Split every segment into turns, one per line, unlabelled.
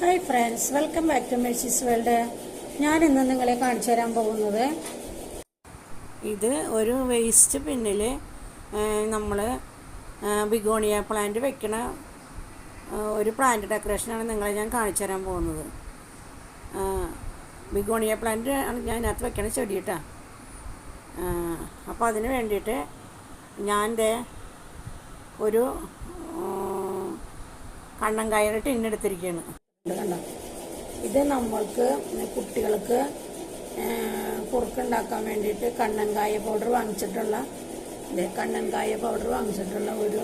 Hi friends, welcome back to Mercy's world. ഞാൻ ഇന്ന് നിങ്ങളെ കാണിച്ചു തരാൻ പോകുന്നത് ഇത് ഒരു വേസ്റ്റ് പിന്നിൽ നമ്മൾ ബിഗോണിയ പ്ലാന്റ് വെക്കണ ഒരു പ്ലാന്റ് ഡെക്കറേഷനാണ് നിങ്ങളെ ഞാൻ കാണിച്ചു തരാൻ പോകുന്നത്. ബിഗോണിയ പ്ലാന്റ് ആണ് ഞാൻ അതിനകത്ത് വെക്കണ ചെടി കേട്ടോ. അപ്പോൾ അതിന് വേണ്ടിയിട്ട് ഞാൻ ഒരു കണ്ണങ്കായയുടെ ടിന്നെടുത്തിരിക്കുകയാണ്. കണ്ടോ, ഇത് നമ്മൾക്ക് കുട്ടികൾക്ക് കുറുക്കുണ്ടാക്കാൻ വേണ്ടിയിട്ട് കണ്ണങ്കായ പൗഡർ വാങ്ങിച്ചിട്ടുള്ള ഒരു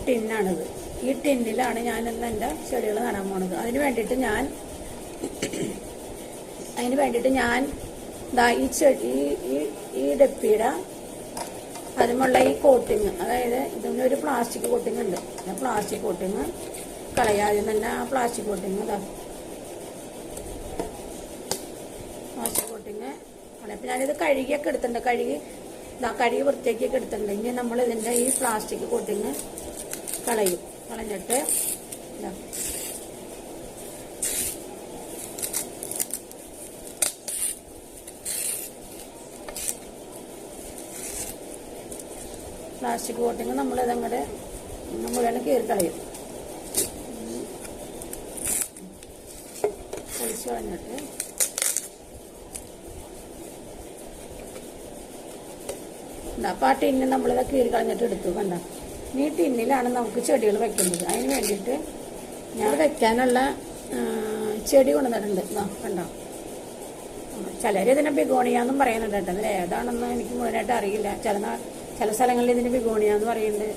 ടിന്നാണിത്. ഈ ടിന്നിലാണ് ഞാനിന്ന് എൻ്റെ ചെടികൾ നടാൻ പോണത്. അതിന് വേണ്ടിയിട്ട് ഞാൻ ഈ ചെടി ഈ ഡപ്പിയുടെ അതിനുള്ള ഈ കോട്ടിങ്, അതായത് ഇതിനൊരു പ്ലാസ്റ്റിക് കോട്ടിങ് ഉണ്ട്. പ്ലാസ്റ്റിക് കോട്ടിങ് കളയാതെ തന്നെ ആ പ്ലാസ്റ്റിക് കോട്ടിങ് അപ്പം ഞാനിത് കഴുകിയൊക്കെ എടുത്തിട്ടുണ്ട്. കഴുകി വൃത്തിയാക്കിയൊക്കെ എടുത്തിട്ടുണ്ട്. ഇനി നമ്മൾ ഇതിൻ്റെ ഈ പ്ലാസ്റ്റിക് കോട്ടിങ് കളഞ്ഞിട്ട് പ്ലാസ്റ്റിക് കോട്ടിങ് നമ്മളിതങ്ങോട്ട് മുഴുവൻ കീറിക്കളയും. പൊളിച്ച് കളഞ്ഞിട്ട് അപ്പം ആ ടിന്ന് നമ്മളിത് കീറി കളഞ്ഞിട്ട് എടുത്തു. കണ്ട, ഈ ടിന്നിലാണ് നമുക്ക് ചെടികൾ വെക്കുന്നത്. അതിന് വേണ്ടിയിട്ട് ഞാൻ വെക്കാനുള്ള ചെടി കൊണ്ടുവന്നിട്ടുണ്ട്. കണ്ടോ, ചിലർ ഇതിനെ ബിഗോണിയാന്നും പറയുന്നുണ്ട് കേട്ടോ. അതിൽ ഏതാണെന്ന് എനിക്ക് മുഴുവനായിട്ട് അറിയില്ല. ചില സ്ഥലങ്ങളിൽ ഇതിന് ബിഗോണിയാന്ന് പറയുന്നുണ്ട്,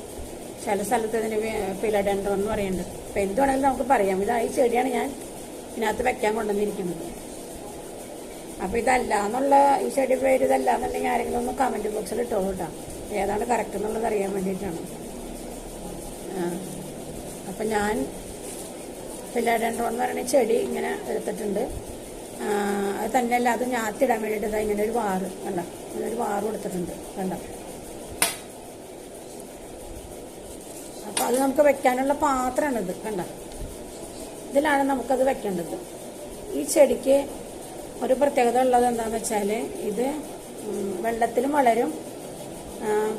ചില സ്ഥലത്ത് ഇതിന് ഫിലഡെൻഡ്രോൺ എന്ന് പറയുന്നുണ്ട്. അപ്പം എന്തുവാണെങ്കിലും നമുക്ക് പറയാം. ഈ ചെടിയാണ് ഞാൻ ഇതിനകത്ത് വെക്കാൻ കൊണ്ടുവന്നിരിക്കുന്നത്. അപ്പോൾ ഇതല്ല എന്നുള്ള, ഈ ചെടി പേര് ഇതല്ല എന്നുണ്ടെങ്കിൽ ആരെങ്കിലും ഒന്ന് കമൻറ്റ് ബോക്സിൽ ഇട്ടോളൂ കേട്ടോ. ഏതാണ് കറക്റ്റ് എന്നുള്ളത് അറിയാൻ വേണ്ടിയിട്ടാണ്. അപ്പം ഞാൻ ഫിലഡെൻഡ്രോൺ എന്ന് പറയുന്ന ചെടി ഇങ്ങനെ എടുത്തിട്ടുണ്ട്. അത് തന്നെയല്ല, അത് ഞാത്തിടാൻ വേണ്ടിയിട്ട് ഇങ്ങനെ ഒരു വാറ് കൊടുത്തിട്ടുണ്ട്. കണ്ട, അപ്പോൾ അത് നമുക്ക് വെക്കാനുള്ള പാത്രമാണിത്. കണ്ട, ഇതിലാണ് നമുക്കത് വെക്കേണ്ടത്. ഈ ചെടിക്ക് ഒരു പ്രത്യേകത ഉള്ളത് എന്താണെന്ന് വെച്ചാൽ ഇത് വെള്ളത്തിലും വളരും,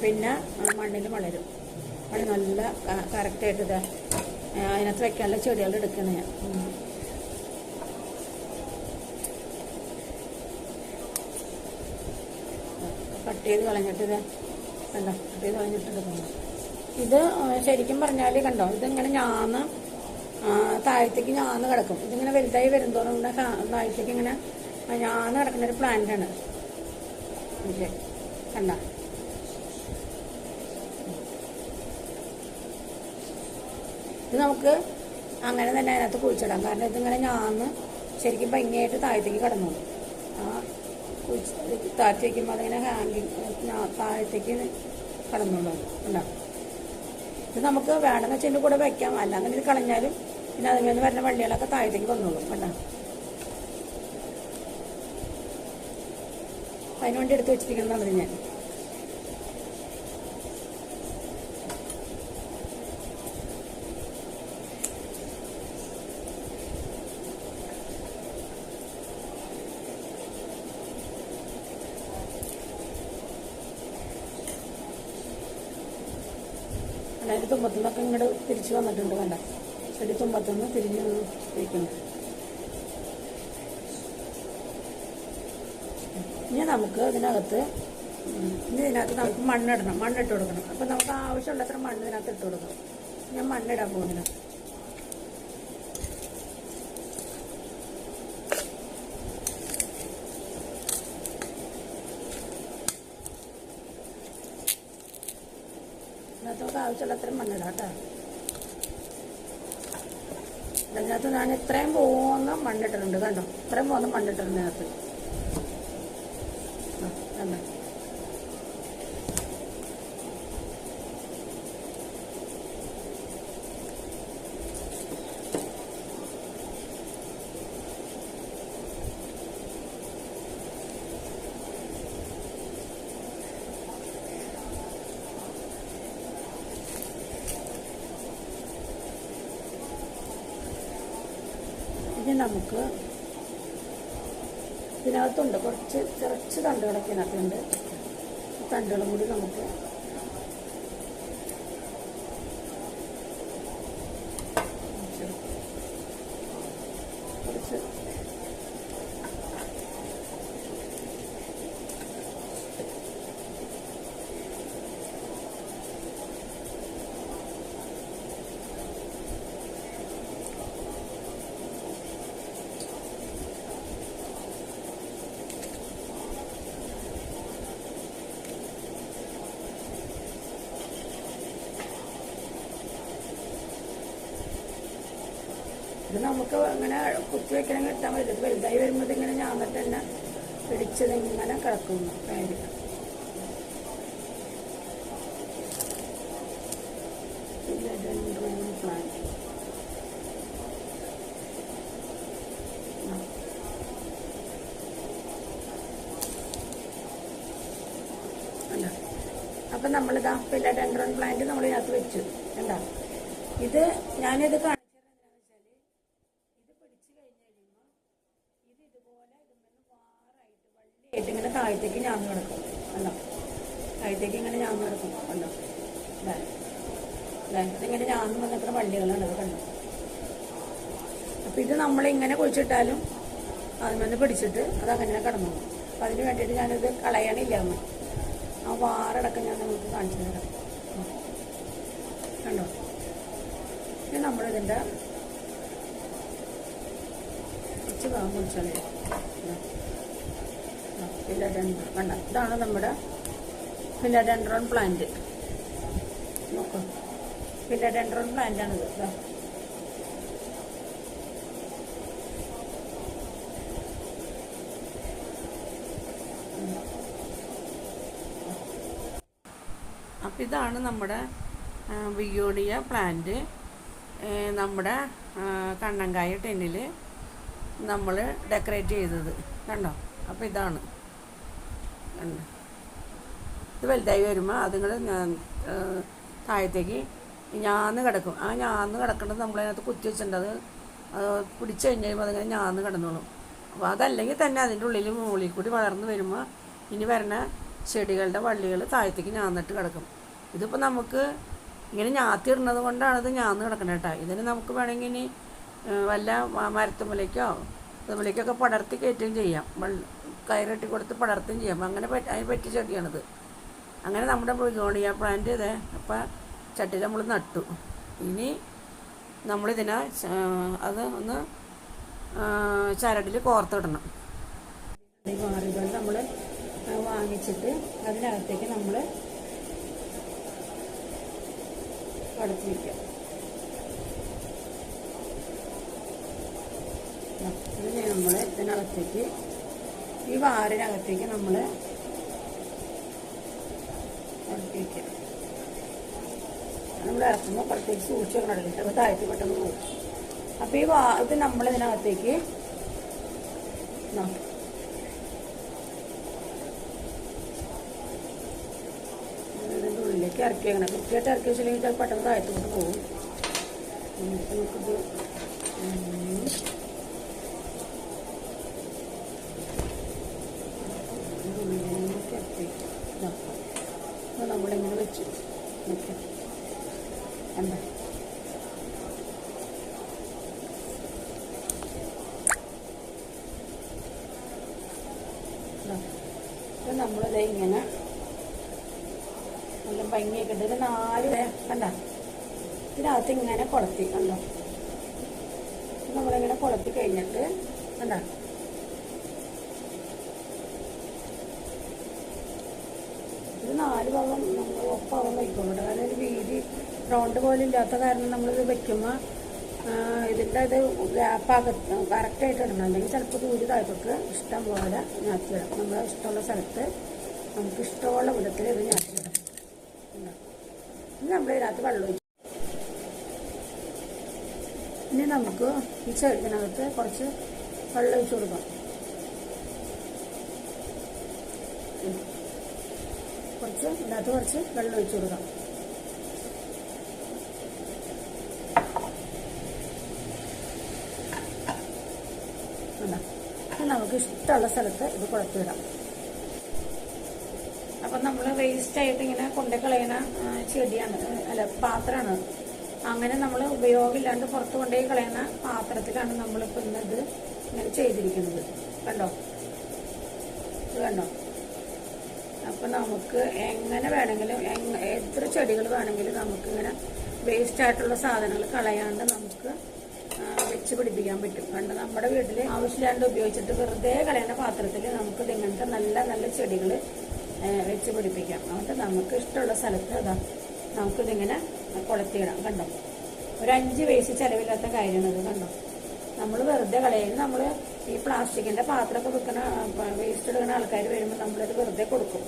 പിന്നെ മണ്ണിലും വളരും. അത് നല്ല കറക്റ്റായിട്ട് അതിനകത്ത് വെക്കാനുള്ള ചെടികൾ എടുക്കണേ. കട്ട് ചെയ്ത് കളഞ്ഞിട്ട് എടുക്കണം. ഇത് ശരിക്കും പറഞ്ഞാൽ കണ്ടോ, ഇതിങ്ങനെ താഴത്തേക്ക് ഞാന്ന് കിടക്കും. ഇതിങ്ങനെ വലുതായി വരുന്തോറും താഴത്തേക്ക് ഇങ്ങനെ ഞാന്ന് കിടക്കുന്ന ഒരു പ്ലാന്റാണ്. കണ്ട, ഇത് നമുക്ക് അങ്ങനെ തന്നെ അതിനകത്ത് കുഴിച്ചിടാം. കാരണം ഇതിങ്ങനെ ഞാന്ന് ശരിക്കും ഭംഗിയായിട്ട് താഴത്തേക്ക് കിടന്നോളൂ. താഴ്ത്തി വയ്ക്കുമ്പോൾ അതിങ്ങനെ താഴത്തേക്ക് കിടന്നോളൂ. ഉണ്ടാവും. ഇത് നമുക്ക് വേണമെന്ന് വെച്ചതിൻ്റെ കൂടെ വെക്കാം, അല്ലാതെ ഇത് കളഞ്ഞാലും പിന്നെ അതിൽ നിന്ന് വരുന്ന വള്ളികളൊക്കെ താഴത്തേക്ക് വന്നോളും. കണ്ട, അതിനുവേണ്ടി എടുത്ത് വെച്ചിരിക്കുന്നതാണ് ഞാൻ. അതായത് തുമ്പത്തുനിന്നൊക്കെ ഇങ്ങോട്ട് തിരിച്ചു വന്നിട്ടുണ്ട്. കണ്ട, ചെടി തുമ്പത്തുനിന്ന് തിരിഞ്ഞ് ഇരിക്കുന്നു. ഇനി നമുക്ക് ഇതിനകത്ത് നമുക്ക് മണ്ണിട്ട് കൊടുക്കണം. അപ്പം നമുക്ക് ആവശ്യമുള്ളത്ര മണ്ണ് ഇതിനകത്ത് ഇട്ട് കൊടുക്കണം. ഞാൻ മണ്ണിടാൻ പോകുന്നില്ല. ഇതിനകത്ത് നമുക്ക് ആവശ്യമുള്ളത്ര മണ്ണിടാം കേട്ടോ. ഇതിനകത്ത് ഞാൻ ഇത്രയും പോകുന്ന മണ്ണിട്ടിട്ടുണ്ട്. കണ്ടോ, ഇത്രയും പോകുന്ന മണ്ണിട്ടിട്ടുണ്ട് ഇതിനകത്ത്. കണ്ടോ, ഇനി നമുക്ക് ഇതിനകത്തുണ്ട് കുറച്ച് തണ്ടുകളൊക്കെ ഇതിനകത്തുണ്ട്. തണ്ടുകളും കൂടി നമുക്ക് കുറച്ച് ഇത് നമുക്ക് ഇങ്ങനെ കുത്തി വെക്കണമെങ്കിൽ ഇട്ടാൽ മതി. വലുതായി വരുമ്പോൾ ഇങ്ങനെ ഞാന്നിട്ട് തന്നെ പിടിച്ചത് ഇങ്ങനെ കിടക്കുന്നു കാര്യം. പ്ലാന്റ് അല്ല അപ്പം നമ്മളിതാ ഫിലഡെൻഡ്രോൺ പ്ലാന്റ് നമ്മൾ ഇതിനകത്ത് വെച്ചു. കണ്ടോ? ഇത് ഞാനിത് ഇങ്ങനെ താഴത്തേക്ക് ഞാന്ന് കിടക്കും. കണ്ടോ? താഴത്തേക്ക് ഇങ്ങനെ ഞാന്ന് കിടക്കും. കണ്ടോ? ഇതിങ്ങനെ ഞാന്ന് വന്നിട്ട് വള്ളികളാണ്. കണ്ടോ? അപ്പം ഇത് നമ്മളിങ്ങനെ കുഴിച്ചിട്ടാലും അതിൽ പിടിച്ചിട്ട് അതങ്ങനെ കിടന്നു. അപ്പം അതിന് വേണ്ടിയിട്ട് ഞാനിത് കളയണില്ല. ആ വാറടക്കം ഞാൻ നിങ്ങൾക്ക് കാണിച്ചു തരാം. കണ്ടോ? ഇനി നമ്മളിതിൻ്റെ കുറച്ച് ഭാഗം കുഴിച്ചാലേ ഫിലഡെൻഡ്രോൺ. കണ്ട? ഇതാണ് നമ്മുടെ ഫിലഡെൻഡ്രോൺ പ്ലാന്റ്. നോക്കൂ, ഫിലഡെൻഡ്രോൺ പ്ലാന്റാണിത്. അപ്പം ഇതാണ് നമ്മുടെ ബിഗോണിയ പ്ലാന്റ്. നമ്മുടെ കണ്ണങ്കായ ടെന്നിൽ നമ്മൾ ഡെക്കറേറ്റ് ചെയ്തത്. കണ്ടോ? അപ്പോൾ ഇതാണ്. കണ്ടോ? ഇത് വലുതായി വരുമ്പോൾ അതുങ്ങൾ താഴത്തേക്ക് ഞാന്ന് കിടക്കും. ആ ഞാന്ന് കിടക്കേണ്ടത് നമ്മളതിനകത്ത് കുത്തി വെച്ചിട്ടുണ്ട്. അത് പിടിച്ചു കഴിഞ്ഞ് കഴിയുമ്പോൾ അതിങ്ങനെ ഞാന്ന് കിടന്നോളും. അപ്പോൾ അതല്ലെങ്കിൽ തന്നെ അതിൻ്റെ ഉള്ളിൽ മുകളിൽ കൂടി വളർന്ന് വരുമ്പോൾ ഇനി വരുന്ന ചെടികളുടെ വള്ളികൾ താഴത്തേക്ക് ഞാന്നിട്ട് കിടക്കും. ഇതിപ്പോൾ നമുക്ക് ഇങ്ങനെ ഞാത്തിടുന്നത് കൊണ്ടാണ് ഇത് ഞാന്ന് കിടക്കുന്നത് കേട്ടോ. ഇതിന് നമുക്ക് വേണമെങ്കിൽ ഇനി വല്ല മരത്തുമ്മലേക്കോ അതുമ്മലേക്കൊക്കെ പടർത്തി കയറ്റുകയും ചെയ്യാം. കയറിട്ടി കൊടുത്ത് പടർത്തുകയും ചെയ്യാം. അങ്ങനെ അതിന് പറ്റിയ ചെടിയാണിത്. അങ്ങനെ നമ്മുടെ ബിഗോണിയ പ്ലാന്റ് ഇതേ അപ്പം ചട്ടിയിൽ നമ്മൾ നട്ടു. ഇനി നമ്മളിതിനെ അത് ഒന്ന് ചരടിൽ കോർത്തിടണം. ഈ മാറികൾ നമ്മൾ വാങ്ങിച്ചിട്ട് അതിനകത്തേക്ക് നമ്മൾ പടത്തി വയ്ക്കാം. ഇതിനെ നമ്മൾ ഇതിനകത്തേക്ക് ഈ വാറിനകത്തേക്ക് നമ്മൾ പടത്തി വയ്ക്കാം. നമ്മൾ ഇറക്കുമ്പോൾ പുറത്തേക്ക് സൂക്ഷിച്ച് വെക്കണം. അപ്പോൾ താഴ്ത്തി പെട്ടെന്ന് പോകും. അപ്പോൾ ഈ ഇത് നമ്മളിതിനകത്തേക്ക് ഇതിൻ്റെ ഉള്ളിലേക്ക് ഇറക്കി വെക്കണം. കൃത്യമായിട്ട് ഇറക്കി വെച്ചില്ലെങ്കിൽ ചിലപ്പോൾ പെട്ടെന്ന് താഴ്ത്തോട്ട് പോകും. നമുക്കിത് ഉള്ളിലേക്ക് ഇറക്കി വയ്ക്കാം. അപ്പോൾ നമ്മളിങ്ങനെ വെച്ചു നോക്കാം. കണ്ടോ? അപ്പം നമ്മളിത് ഇങ്ങനെ നല്ല ഭംഗിയൊക്കെ ഉണ്ട്. ഇത് 4 കണ്ട ഇതിനകത്ത് ഇങ്ങനെ കുളത്തി. കണ്ടോ? നമ്മളിങ്ങനെ കുളത്തി കഴിഞ്ഞിട്ട് കണ്ട ഇത് 4 ഭാഗം നമ്മൾ ഒപ്പാവാൻ വയ്ക്കുള്ളൂ. കാരണം ഒരു വീതി റൗണ്ട് പോലെ ഇല്ലാത്ത കാരണം നമ്മളിത് വെക്കുമ്പോൾ ഇതിൻ്റെ ഇത് ഗ്യാപ്പാകത്ത് കറക്റ്റായിട്ട് ഇടണം. അല്ലെങ്കിൽ ചിലപ്പോൾ ദൂരെ താഴ്ത്തൊക്കെ ഇഷ്ടം പോലെ ഞാത്തിയിടാം. നമ്മളെ ഇഷ്ടമുള്ള സ്ഥലത്ത് നമുക്ക് ഇഷ്ടമുള്ള വിധത്തിൽ ഇത് ഞാത്തിയിടാം. ഇനി നമ്മളിതിനകത്ത് വെള്ളം ഒഴിച്ചു. ഇനി നമുക്ക് ഈ ചെടിനകത്ത് കുറച്ച് വെള്ളം ഒഴിച്ചു കൊടുക്കാം. ഇതിനകത്ത് കുറച്ച് വെള്ളം ഒഴിച്ചു കൊടുക്കാം. നമുക്ക് ഇഷ്ടമുള്ള സ്ഥലത്ത് ഇത് കുളത്തിടാം. അപ്പം നമ്മൾ വേസ്റ്റായിട്ട് ഇങ്ങനെ കൊണ്ടുകളയുന്ന ചെടിയാണ്, അല്ല പാത്രമാണ്. അങ്ങനെ നമ്മൾ ഉപയോഗമില്ലാണ്ട് പുറത്ത് കൊണ്ടുപോയി കളയുന്ന പാത്രത്തിലാണ് നമ്മളിപ്പോൾ ഇന്നത് ഇങ്ങനെ ചെയ്തിരിക്കുന്നത്. കണ്ടോ, ഇത് കണ്ടോ? അപ്പം നമുക്ക് എങ്ങനെ വേണമെങ്കിലും എത്ര ചെടികൾ വേണമെങ്കിലും നമുക്കിങ്ങനെ വേസ്റ്റായിട്ടുള്ള സാധനങ്ങൾ കളയാണ്ട് നമുക്ക് വെച്ച് പിടിപ്പിക്കാൻ പറ്റും. കണ്ട് നമ്മുടെ വീട്ടിൽ ആവശ്യമില്ലാണ്ട് ഉപയോഗിച്ചിട്ട് വെറുതെ കളയുന്ന പാത്രത്തിൽ നമുക്ക് ഇങ്ങനത്തെ നല്ല നല്ല ചെടികൾ വെച്ച് പിടിപ്പിക്കാം. എന്നിട്ട് നമുക്ക് ഇഷ്ടമുള്ള സ്ഥലത്ത് അതാ നമുക്കിതിങ്ങനെ കൊളത്തിയിടാം. കണ്ടോ, ഒരു 5 പൈസ ചിലവില്ലാത്ത കാര്യമാണിത്. കണ്ടോ, നമ്മൾ വെറുതെ കളയുന്നത്. നമ്മൾ ഈ പ്ലാസ്റ്റിക്കിന്റെ പാത്രമൊക്കെ വെക്കുന്ന വേസ്റ്റ് എടുക്കുന്ന ആൾക്കാർ വരുമ്പോൾ നമ്മളിത് വെറുതെ കൊടുക്കും.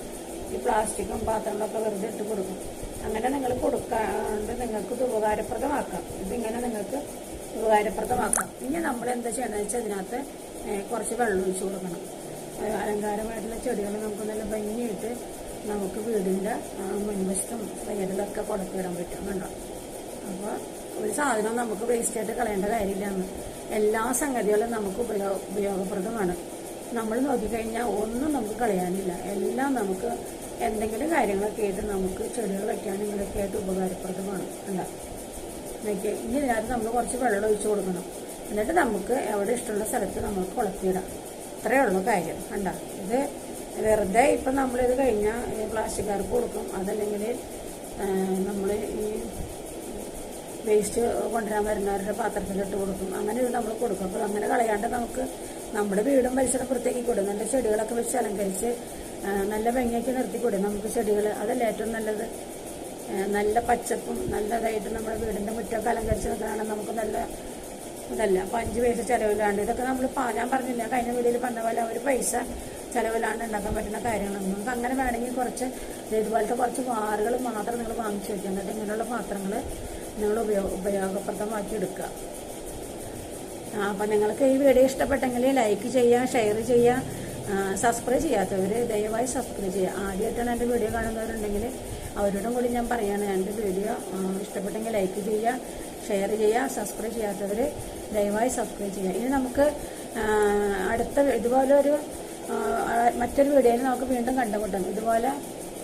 ഈ പ്ലാസ്റ്റിക്കും പാത്രങ്ങളൊക്കെ വെറുതെ ഇട്ട് കൊടുക്കും. അങ്ങനെ നിങ്ങൾ കൊടുക്കാണ്ട് നിങ്ങൾക്ക് ഇത് ഉപകാരപ്രദമാക്കാം. ഇതിങ്ങനെ നിങ്ങൾക്ക് ഉപകാരപ്രദമാക്കാം. ഇനി നമ്മൾ എന്താ ചെയ്യണമെന്ന് വെച്ചാൽ ഇതിനകത്ത് കുറച്ച് വെള്ളം ഒഴിച്ച് കൊടുക്കണം. അലങ്കാരമായിട്ടുള്ള ചെടികൾ നമുക്ക് നല്ല ഭംഗിയായിട്ട് നമുക്ക് വീടിൻ്റെ മുൻവശത്തും സൈഡിലൊക്കെ കൊടുത്തിടാൻ പറ്റും. കണ്ടോ, അപ്പോൾ ഒരു സാധനം നമുക്ക് വേസ്റ്റായിട്ട് കളയേണ്ട കാര്യമില്ലാന്ന്. എല്ലാ സംഗതികളും നമുക്ക് ഉപയോഗപ്രദമാണ്. നമ്മൾ നോക്കിക്കഴിഞ്ഞാൽ ഒന്നും നമുക്ക് കളയാനില്ല. എല്ലാം നമുക്ക് എന്തെങ്കിലും കാര്യങ്ങളൊക്കെ ആയിട്ട് നമുക്ക് ചെടികൾ വയ്ക്കാനും ഇങ്ങനെയൊക്കെ ആയിട്ട് ഉപകാരപ്രദമാണ്. കണ്ടോ, ഇനി ഇതിനകത്ത് നമ്മൾ കുറച്ച് വെള്ളം ഒഴിച്ച് കൊടുക്കണം. എന്നിട്ട് നമുക്ക് എവിടെ ഇഷ്ടമുള്ള സ്ഥലത്ത് നമുക്ക് കുളത്തിയിടാം. അത്രയേ ഉള്ളൂ കാര്യം. കണ്ട, ഇത് വെറുതെ ഇപ്പം നമ്മളിത് കഴിഞ്ഞാൽ പ്ലാസ്റ്റിക്കാർക്ക് കൊടുക്കും. അതല്ലെങ്കിൽ നമ്മൾ ഈ വേസ്റ്റ് കൊണ്ടുവരാൻ വരുന്നവരുടെ പാത്രത്തിലിട്ട് കൊടുക്കും. അങ്ങനെ ഇത് നമ്മൾ കൊടുക്കും. അപ്പോൾ അങ്ങനെ കളയാണ്ട് നമുക്ക് നമ്മുടെ വീടും പരിസരം വൃത്തിയാക്കിക്കൂടെ, നല്ല ചെടികളൊക്കെ വെച്ച് അലങ്കരിച്ച് നല്ല ഭംഗിയാക്കി നിർത്തിക്കൂടെ നമുക്ക് ചെടികൾ. അതല്ലേ ഏറ്റവും നല്ലത്. നല്ല പച്ചപ്പും നല്ലതായിട്ട് നമ്മുടെ വീടിൻ്റെ മുറ്റമൊക്കെ അലങ്കരിച്ച് നിൽക്കണമെങ്കിൽ നമുക്ക് നല്ല ഇതല്ല. അപ്പോൾ 5 പൈസ ചിലവില്ലാണ്ട് ഇതൊക്കെ നമ്മൾ ഞാൻ പറഞ്ഞില്ല കഴിഞ്ഞ വീഡിയോയിൽ പറഞ്ഞ പോലെ ഒരു പൈസ ചിലവില്ലാണ്ട് ഉണ്ടാക്കാൻ പറ്റുന്ന കാര്യങ്ങളാണ്. നമുക്ക് അങ്ങനെ വേണമെങ്കിൽ കുറച്ച് ഇതുപോലത്തെ കുറച്ച് വാറുകൾ മാത്രം നിങ്ങൾ വാങ്ങിച്ചു വയ്ക്കുക. എന്നിട്ട് ഇങ്ങനെയുള്ള പാത്രങ്ങൾ നിങ്ങൾ ഉപയോഗപ്രദമാക്കി എടുക്കുക. അപ്പം നിങ്ങൾക്ക് ഈ വീഡിയോ ഇഷ്ടപ്പെട്ടെങ്കിൽ ലൈക്ക് ചെയ്യുക, ഷെയർ ചെയ്യുക. സബ്സ്ക്രൈബ് ചെയ്യാത്തവർ ദയവായി സബ്സ്ക്രൈബ് ചെയ്യുക. ആദ്യമായിട്ടാണ് എൻ്റെ വീഡിയോ കാണുന്നവരുണ്ടെങ്കിൽ അവരോടും കൂടി ഞാൻ പറയുകയാണ്, എൻ്റെ വീഡിയോ ഇഷ്ടപ്പെട്ടെങ്കിൽ ലൈക്ക് ചെയ്യുക, ഷെയർ ചെയ്യുക. സബ്സ്ക്രൈബ് ചെയ്യാത്തവർ ദയവായി സബ്സ്ക്രൈബ് ചെയ്യുക. ഇനി നമുക്ക് അടുത്ത ഇതുപോലെ മറ്റൊരു വീഡിയോയിൽ നമുക്ക് വീണ്ടും കണ്ടുമുട്ടാം. ഇതുപോലെ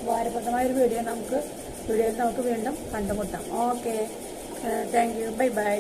ഉപകാരപ്രദമായൊരു വീഡിയോയിൽ നമുക്ക് വീണ്ടും കണ്ടുമുട്ടാം. Okay, thank you, bye bye.